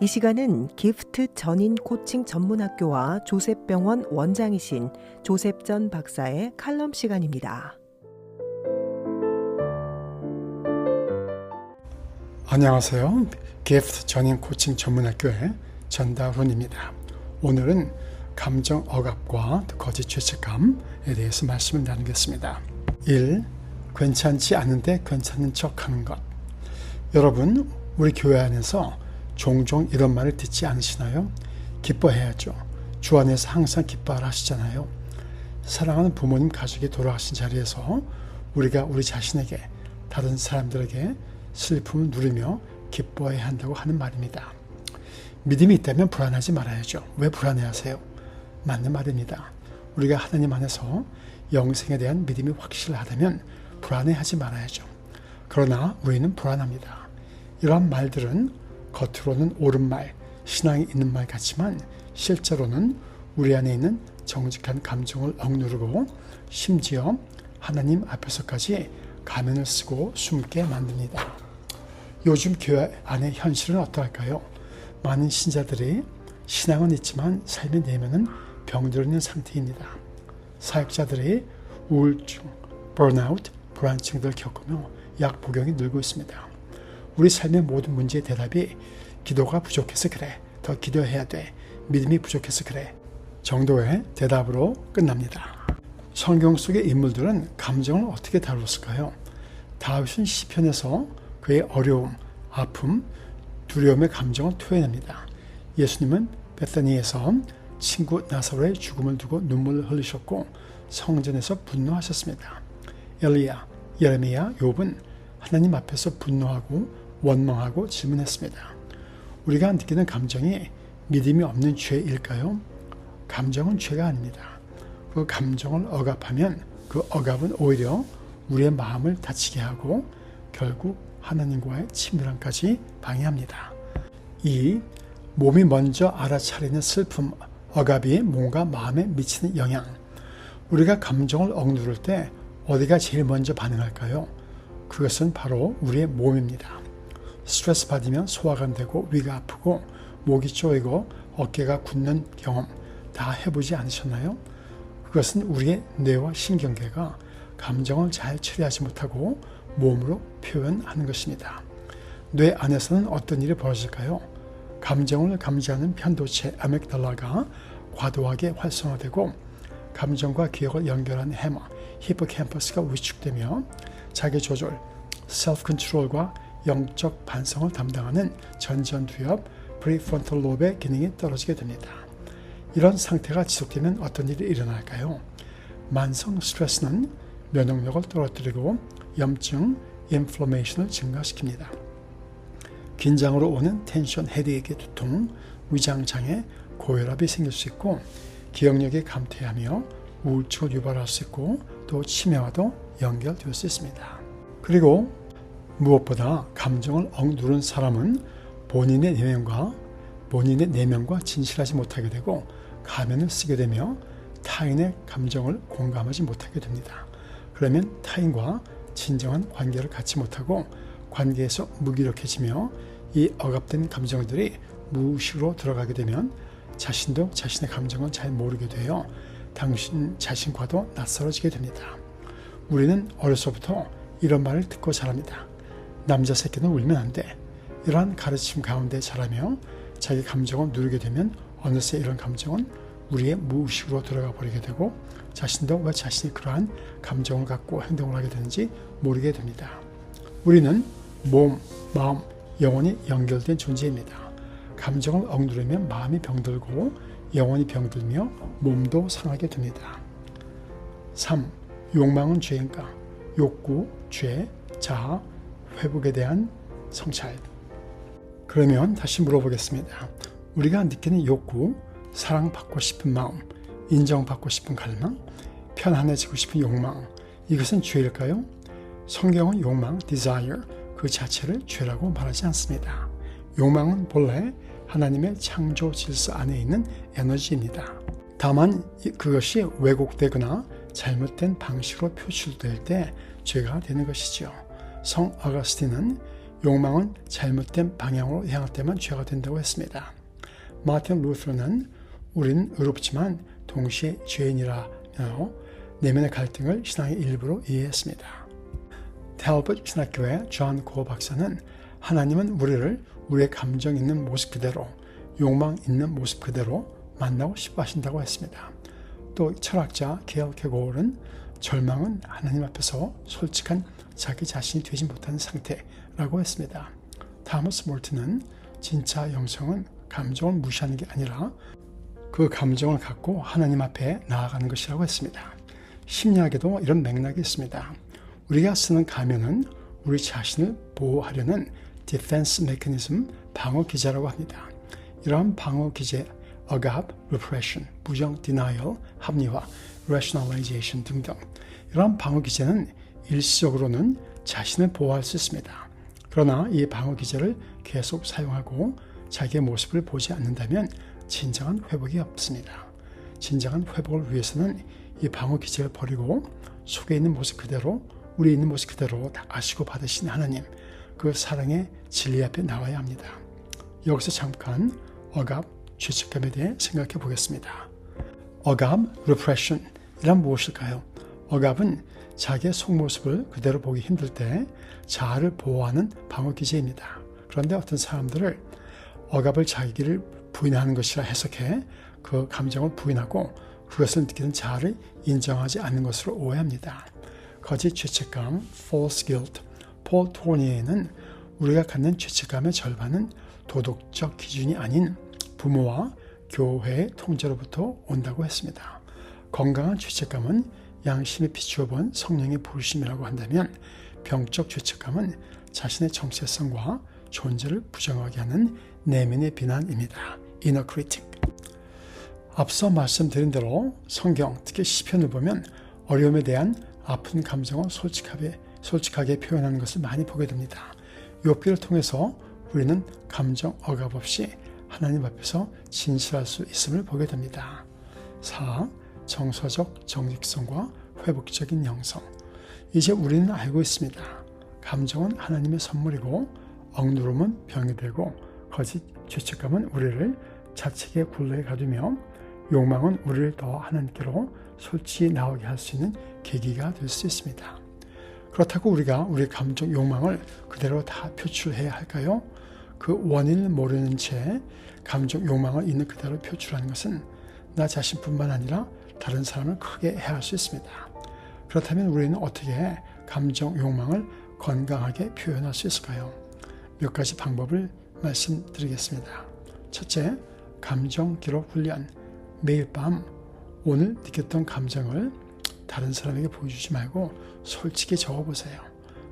이 시간은 기프트 전인 코칭 전문학교와 조셉병원 원장이신 조셉전 박사의 칼럼 시간입니다. 안녕하세요. 기프트 전인 코칭 전문학교의 전다훈입니다. 오늘은 감정 억압과 거짓 죄책감에 대해서 말씀을 나누겠습니다. 1. 괜찮지 않은데 괜찮은 척하는 것. 여러분, 우리 교회 안에서 종종 이런 말을 듣지 않으시나요? 기뻐해야죠. 주 안에서 항상 기뻐하라 하시잖아요. 사랑하는 부모님 가족이 돌아가신 자리에서 우리가 우리 자신에게, 다른 사람들에게 슬픔을 누리며 기뻐해야 한다고 하는 말입니다. 믿음이 있다면 불안하지 말아야죠. 왜 불안해하세요? 맞는 말입니다. 우리가 하나님 안에서 영생에 대한 믿음이 확실하다면 불안해하지 말아야죠. 그러나 우리는 불안합니다. 이러한 말들은 겉으로는 옳은 말, 신앙이 있는 말 같지만 실제로는 우리 안에 있는 정직한 감정을 억누르고 심지어 하나님 앞에서까지 가면을 쓰고 숨게 만듭니다. 요즘 교회 안의 현실은 어떠할까요? 많은 신자들이 신앙은 있지만 삶의 내면은 병들어 있는 상태입니다. 사역자들이 우울증, 번아웃, 불안증들을 겪으며 약 복용이 늘고 있습니다. 우리 삶의 모든 문제의 대답이 기도가 부족해서 그래, 더 기도해야 돼, 믿음이 부족해서 그래 정도의 대답으로 끝납니다. 성경 속의 인물들은 감정을 어떻게 다뤘을까요? 다윗은 시편에서 그의 어려움, 아픔, 두려움의 감정을 토해냅니다. 예수님은 베다니에서 친구 나사로의 죽음을 두고 눈물을 흘리셨고 성전에서 분노하셨습니다. 엘리야, 예레미야, 욥은 하나님 앞에서 분노하고 원망하고 질문했습니다. 우리가 느끼는 감정이 믿음이 없는 죄일까요? 감정은 죄가 아닙니다. 그 감정을 억압하면 그 억압은 오히려 우리의 마음을 다치게 하고 결국 하나님과의 친밀함까지 방해합니다. 2. 몸이 먼저 알아차리는 슬픔, 억압이 몸과 마음에 미치는 영향. 우리가 감정을 억누를 때 어디가 제일 먼저 반응할까요? 그것은 바로 우리의 몸입니다. 스트레스 받으면 소화가 안 되고 위가 아프고 목이 쪼이고 어깨가 굳는 경험 다 해보지 않으셨나요? 그것은 우리의 뇌와 신경계가 감정을 잘 처리하지 못하고 몸으로 표현하는 것입니다. 뇌 안에서는 어떤 일이 벌어질까요? 감정을 감지하는 편도체 아믹달라가 과도하게 활성화되고 감정과 기억을 연결하는 해머, 히포캠퍼스가 위축되며 자기 조절, 셀프 컨트롤과 영적 반성을 담당하는 전전두엽, 프리프론탈 로브의 기능이 떨어지게 됩니다. 이런 상태가 지속되면 어떤 일이 일어날까요? 만성 스트레스는 면역력을 떨어뜨리고 염증, 인플레이션을 증가시킵니다. 긴장으로 오는 텐션, 헤드에이크, 두통, 위장장애, 고혈압이 생길 수 있고 기억력이 감퇴하며 우울증을 유발할 수 있고 또 치매와도 연결될 수 있습니다. 그리고 무엇보다 감정을 억누른 사람은 본인의 내면과 진실하지 못하게 되고 가면을 쓰게 되며 타인의 감정을 공감하지 못하게 됩니다. 그러면 타인과 진정한 관계를 갖지 못하고 관계에서 무기력해지며 이 억압된 감정들이 무의식으로 들어가게 되면 자신도 자신의 감정을 잘 모르게 되어 당신 자신과도 낯설어지게 됩니다. 우리는 어려서부터 이런 말을 듣고 자랍니다. 남자 새끼는 울면 안 돼. 이러한 가르침 가운데 자라며 자기 감정을 누르게 되면 어느새 이런 감정은 우리의 무의식으로 들어가 버리게 되고 자신도 왜 자신이 그러한 감정을 갖고 행동을 하게 되는지 모르게 됩니다. 우리는 몸, 마음, 영혼이 연결된 존재입니다. 감정을 억누르면 마음이 병들고 영혼이 병들며 몸도 상하게 됩니다. 3. 욕망은 죄인가? 욕구, 죄, 자아, 회복에 대한 성찰. 그러면 다시 물어보겠습니다. 우리가 느끼는 욕구, 사랑받고 싶은 마음, 인정받고 싶은 갈망, 편안해지고 싶은 욕망, 이것은 죄일까요? 성경은 욕망, desire, 그 자체를 죄라고 말하지 않습니다. 욕망은 본래 하나님의 창조 질서 안에 있는 에너지입니다. 다만 그것이 왜곡되거나 잘못된 방식으로 표출될 때 죄가 되는 것이죠. 성 아거스틴은 욕망은 잘못된 방향으로 향할 때만 죄가 된다고 했습니다. 마틴 루터는 우리는 의롭지만 동시에 죄인이라며 내면의 갈등을 신앙의 일부로 이해했습니다. 텔버트 신학교의 존 고 박사는 하나님은 우리를 우리의 감정 있는 모습 그대로, 욕망 있는 모습 그대로 만나고 싶어 하신다고 했습니다. 또 철학자 게일 케고르는 절망은 하나님 앞에서 솔직한 자기 자신이 되지 못하는 상태라고 했습니다. 타머스 몰트는 진짜 영성은 감정을 무시하는 게 아니라 그 감정을 갖고 하나님 앞에 나아가는 것이라고 했습니다. 심리학에도 이런 맥락이 있습니다. 우리가 쓰는 가면은 우리 자신을 보호하려는 디펜스 메커니즘, 방어 기제라고 합니다. 이러한 방어 기제, 억압, repression, 부정, denial, 합리화, rationalization 등등 이러한 방어 기제는 일시적으로는 자신을 보호할 수 있습니다. 그러나 이 방어 기제를 계속 사용하고 자기의 모습을 보지 않는다면 진정한 회복이 없습니다. 진정한 회복을 위해서는 이 방어 기제를 버리고 속에 있는 모습 그대로, 우리 있는 모습 그대로 다 아시고 받으신 하나님, 그 사랑의 진리 앞에 나와야 합니다. 여기서 잠깐 억압, 죄책감에 대해 생각해 보겠습니다. 억압, repression 이란 무엇일까요? 억압은 자기의 속모습을 그대로 보기 힘들 때 자아를 보호하는 방어 기제입니다. 그런데 어떤 사람들을 억압을 자기를 부인하는 것이라 해석해 그 감정을 부인하고 그것을 느끼는 자아를 인정하지 않는 것으로 오해합니다. 거짓 죄책감, false guilt. 폴 토니에는 우리가 갖는 죄책감의 절반은 도덕적 기준이 아닌 부모와 교회의 통제로부터 온다고 했습니다. 건강한 죄책감은 양심에 비추어 본 성령의 부르심이라고 한다면 병적 죄책감은 자신의 정체성과 존재를 부정하게 하는 내면의 비난입니다. inner critic. 앞서 말씀드린 대로 성경, 특히 시편을 보면 어려움에 대한 아픈 감정을 솔직하게 표현하는 것을 많이 보게 됩니다. 욥기를 통해서 우리는 감정 억압 없이 하나님 앞에서 진실할 수 있음을 보게 됩니다. 4. 정서적 정직성과 회복적인 영성. 이제 우리는 알고 있습니다. 감정은 하나님의 선물이고 억누름은 병이 되고 거짓 죄책감은 우리를 자책의 굴레에 가두며 욕망은 우리를 더 하나님께로 솔직히 나오게 할 수 있는 계기가 될 수 있습니다. 그렇다고 우리가 우리 감정 욕망을 그대로 다 표출해야 할까요? 그 원인을 모르는 채 감정 욕망을 있는 그대로 표출하는 것은 나 자신뿐만 아니라 다른 사람을 크게 해할 수 있습니다. 그렇다면 우리는 어떻게 감정 욕망을 건강하게 표현할 수 있을까요? 몇 가지 방법을 말씀드리겠습니다. 첫째, 감정 기록 훈련. 매일 밤 오늘 느꼈던 감정을 다른 사람에게 보여주지 말고 솔직히 적어보세요.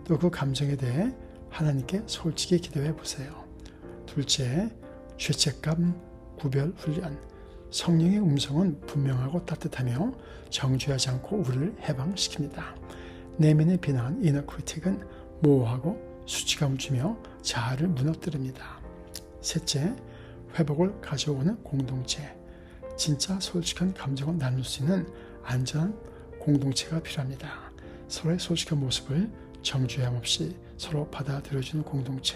또 그 감정에 대해 하나님께 솔직히 기도해 보세요. 둘째, 죄책감 구별 훈련. 성령의 음성은 분명하고 따뜻하며 정죄하지 않고 우리를 해방시킵니다. 내면의 비난, inner critic은 모호하고 수치감을 주며 자아를 무너뜨립니다. 셋째, 회복을 가져오는 공동체. 진짜 솔직한 감정을 나눌 수 있는 안전한 공동체가 필요합니다. 서로의 솔직한 모습을 정죄함 없이 서로 받아들여주는 공동체.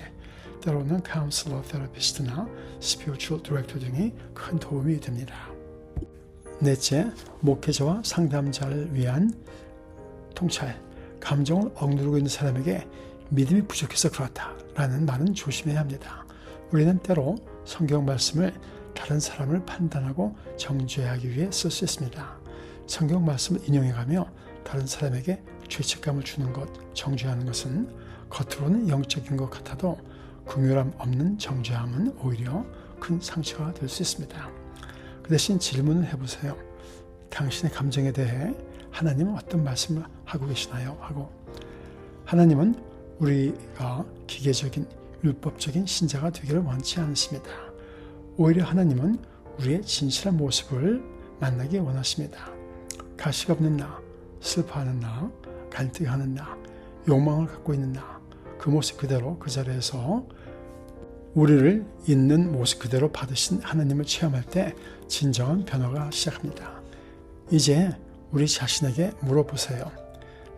때로는 카운슬러, 테라피스트나 스피리추얼 디렉터 등이 큰 도움이 됩니다. 넷째, 목회자와 상담자를 위한 통찰. 감정을 억누르고 있는 사람에게 믿음이 부족해서 그렇다라는 말은 조심해야 합니다. 우리는 때로 성경 말씀을 다른 사람을 판단하고 정죄하기 위해 쓸 수 있습니다. 성경 말씀을 인용해가며 다른 사람에게 죄책감을 주는 것, 정죄하는 것은 겉으로는 영적인 것 같아도 긍휼함 없는 정죄함은 오히려 큰 상처가 될 수 있습니다. 그 대신 질문을 해보세요. 당신의 감정에 대해 하나님은 어떤 말씀을 하고 계시나요? 하고 하나님은 우리가 기계적인 율법적인 신자가 되기를 원치 않으십니다. 오히려 하나님은 우리의 진실한 모습을 만나기 원하십니다. 가식 없는 나, 슬퍼하는 나, 갈등하는 나, 욕망을 갖고 있는 나, 그 모습 그대로 그 자리에서 우리를 있는 모습 그대로 받으신 하나님을 체험할 때 진정한 변화가 시작합니다. 이제 우리 자신에게 물어보세요.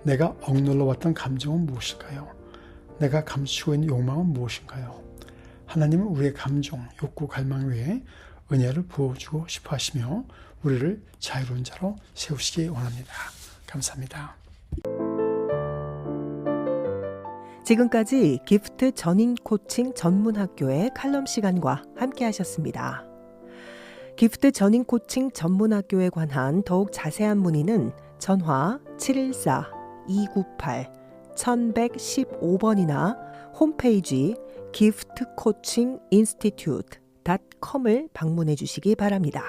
내가 억눌러왔던 감정은 무엇일까요? 내가 감추고 있는 욕망은 무엇인가요? 하나님은 우리의 감정, 욕구, 갈망 외에 은혜를 부어주고 싶어 하시며 우리를 자유로운 자로 세우시기 원합니다. 감사합니다. 지금까지 기프트 전인 코칭 전문 학교의 칼럼 시간과 함께 하셨습니다. 기프트 전인 코칭 전문 학교에 관한 더욱 자세한 문의는 전화 714-298-1115번이나 홈페이지 giftcoachinginstitute.com을 방문해 주시기 바랍니다.